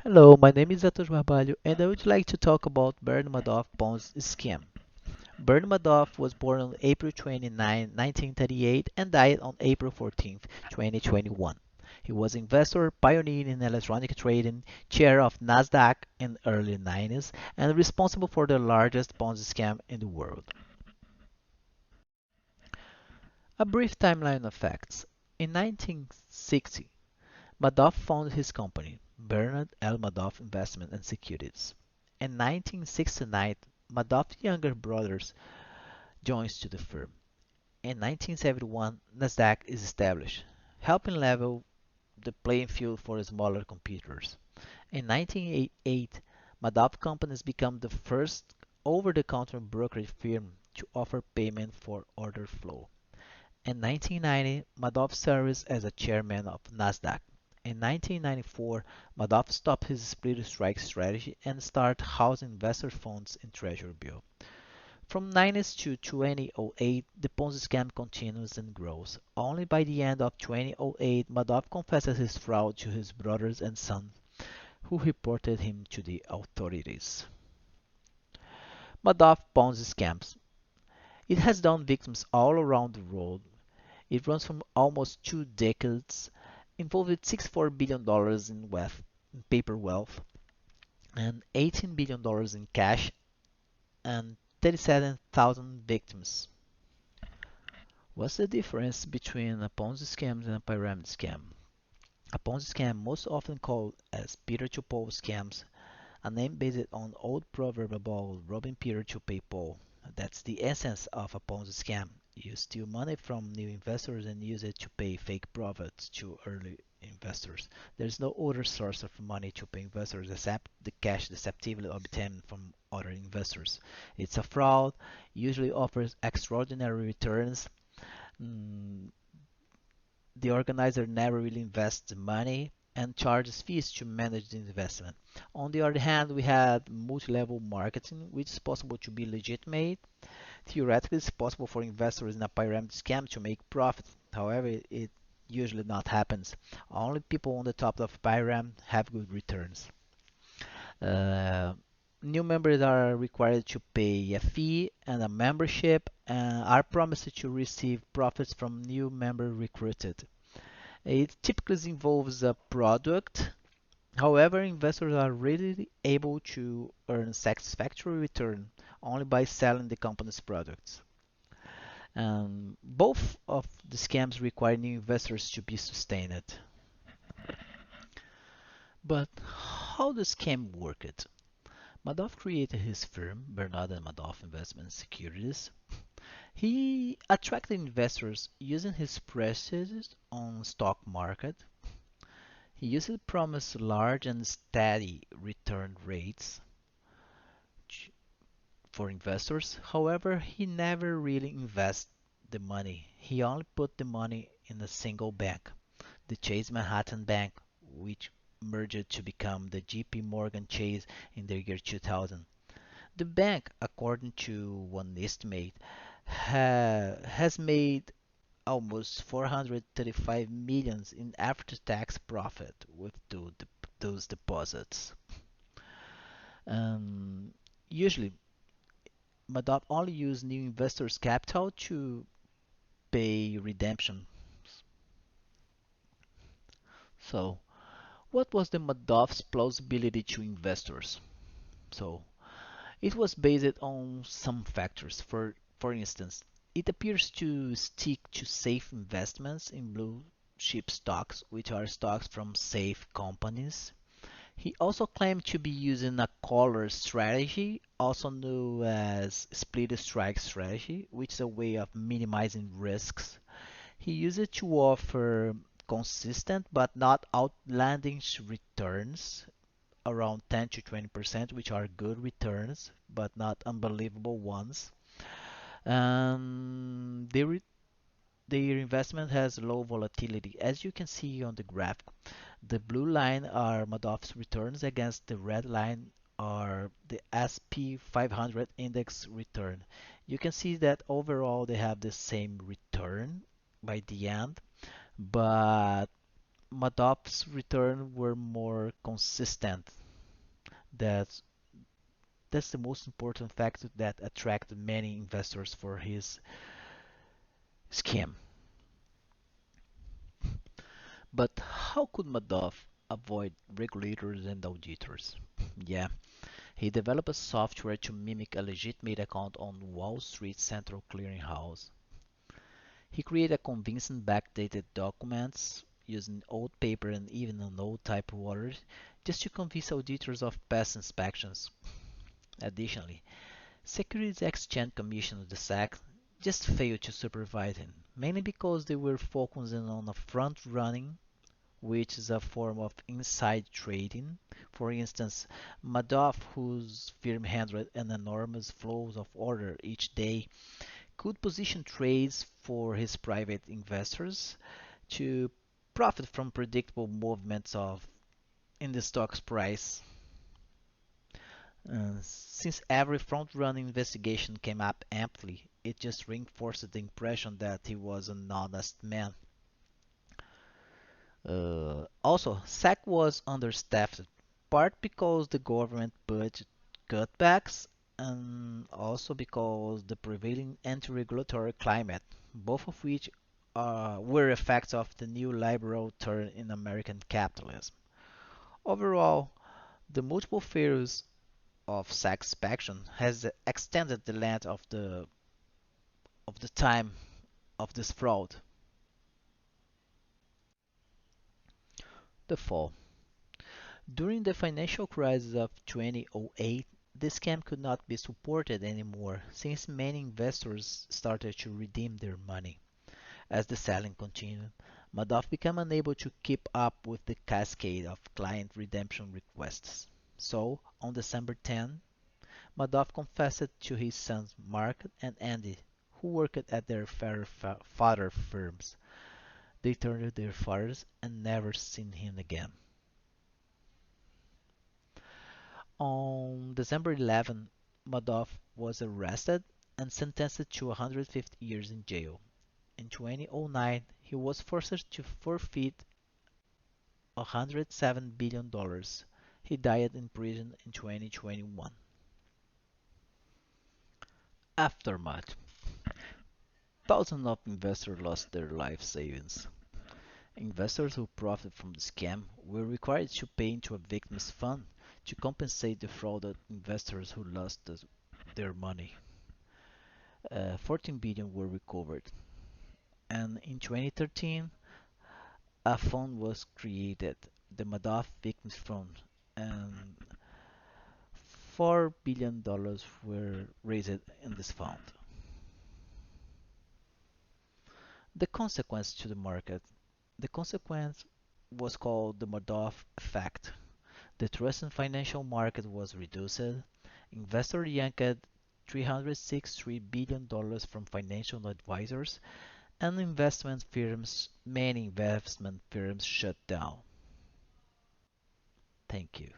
Hello, my name is Atos Barbalho, and I would like to talk about Bernard Madoff Bonds scam. Bernard Madoff was born on April 29, 1938, and died on April 14, 2021. He was investor, pioneer in electronic trading, chair of Nasdaq in early 90s, and responsible for the largest Ponzi scam in the world. A brief timeline of facts. In 1960, Madoff founded his company, Bernard L. Madoff Investment and Securities. In 1969, Madoff's younger brothers joins to the firm. In 1971, Nasdaq is established, helping level the playing field for smaller competitors. In 1988, Madoff Companies become the first over-the-counter brokerage firm to offer payment for order flow. In 1990, Madoff serves as a chairman of Nasdaq. In 1994, Madoff stopped his split strike strategy and started housing investor funds in Treasury bill. From 90s to 2008, the Ponzi scam continues and grows. Only by the end of 2008, Madoff confesses his fraud to his brothers and son, who reported him to the authorities. Madoff Ponzi scams. It has done victims all around the world. It runs from almost 2 decades, involved $64 billion in paper wealth, and $18 billion in cash, and 37,000 victims. What's the difference between a Ponzi scam and a pyramid scam? A Ponzi scam, most often called as Peter to Paul scams, a name based on old proverb about robbing Peter to pay Paul. That's the essence of a Ponzi scam. You steal money from new investors and use it to pay fake profits to early investors. There's no other source of money to pay investors except the cash deceptively obtained from other investors. It's a fraud, usually offers extraordinary returns. Mm, the organizer never really invests the money and charges fees to manage the investment. On the other hand, we had multi-level marketing, which is possible to be legitimate. Theoretically, it's possible for investors in a pyramid scam to make profit. However, it usually not happens. Only people on the top of pyramid have good returns. Uh, New members are required to pay a fee and a membership and are promised to receive profits from new member recruited. It typically involves a product. However, investors are rarely able to earn satisfactory return only by selling the company's products. Both of the scams require new investors to be sustained. But how the scam worked? Madoff created his firm, Bernard and Madoff Investment Securities. He attracted investors using his prestige on stock market. He used to promise large and steady return rates for investors. However, he never really invested the money. He only put the money in a single bank, the Chase Manhattan Bank, which merged to become the JP Morgan Chase in the year 2000. The bank, according to one estimate, has made almost 435 millions in after-tax profit with those deposits. Um, Usually, Madoff only used new investors' capital to pay redemption. So, what was the Madoff's plausibility to investors? So, it was based on some factors. For instance, it appears to stick to safe investments in blue chip stocks, which are stocks from safe companies. He also claimed to be using a collar strategy, also known as split strike strategy, which is a way of minimizing risks. He used it to offer consistent but not outlandish returns, around 10 to 20%, which are good returns but not unbelievable ones. Um, their, their investment has low volatility. As you can see on the graph, the blue line are Madoff's returns against the red line are the SP 500 index return. You can see that overall they have the same return by the end, but Madoff's returns were more consistent. That's that's the most important factor that attracted many investors for his scheme. But how could Madoff avoid regulators and auditors? Yeah, he developed a software to mimic a legitimate account on Wall Street Central Clearinghouse. He created convincing backdated documents using old paper and even an old typewriter just to convince auditors of past inspections. Additionally, Securities Exchange Commission of the SEC just failed to supervise him, mainly because they were focusing on a front running, which is a form of inside trading. For instance, Madoff, whose firm handled an enormous flows of order each day, could position trades for his private investors to profit from predictable movements of in the stock's price. Since every front-running investigation came up empty, it just reinforced the impression that he was an honest man. Also, SAC was understaffed, part because the government budget cutbacks and also because the prevailing anti-regulatory climate, both of which were effects of the new liberal turn in American capitalism. Overall, the multiple failures of SAC's action has extended the length of the time of this fraud. The fall. During the financial crisis of 2008, the scam could not be supported anymore since many investors started to redeem their money. As the selling continued, Madoff became unable to keep up with the cascade of client redemption requests. So, on December 10, Madoff confessed to his sons Mark and Andy, who worked at their father firms. They turned their fathers and never seen him again. On December 11, Madoff was arrested and sentenced to 150 years in jail. In 2009, he was forced to forfeit $107 billion. He died in prison in 2021. Aftermath. Thousands of investors lost their life savings. Investors who profited from the scam were required to pay into a victim's fund to compensate defrauded investors who lost their money. 14 billion were recovered, and in 2013, a fund was created, the Madoff Victims Fund, and $4 billion were raised in this fund. The consequence to the market. The consequence was called the Madoff effect. The trust in financial market was reduced. Investors yanked $363 billion from financial advisors, and many investment firms shut down. Thank you.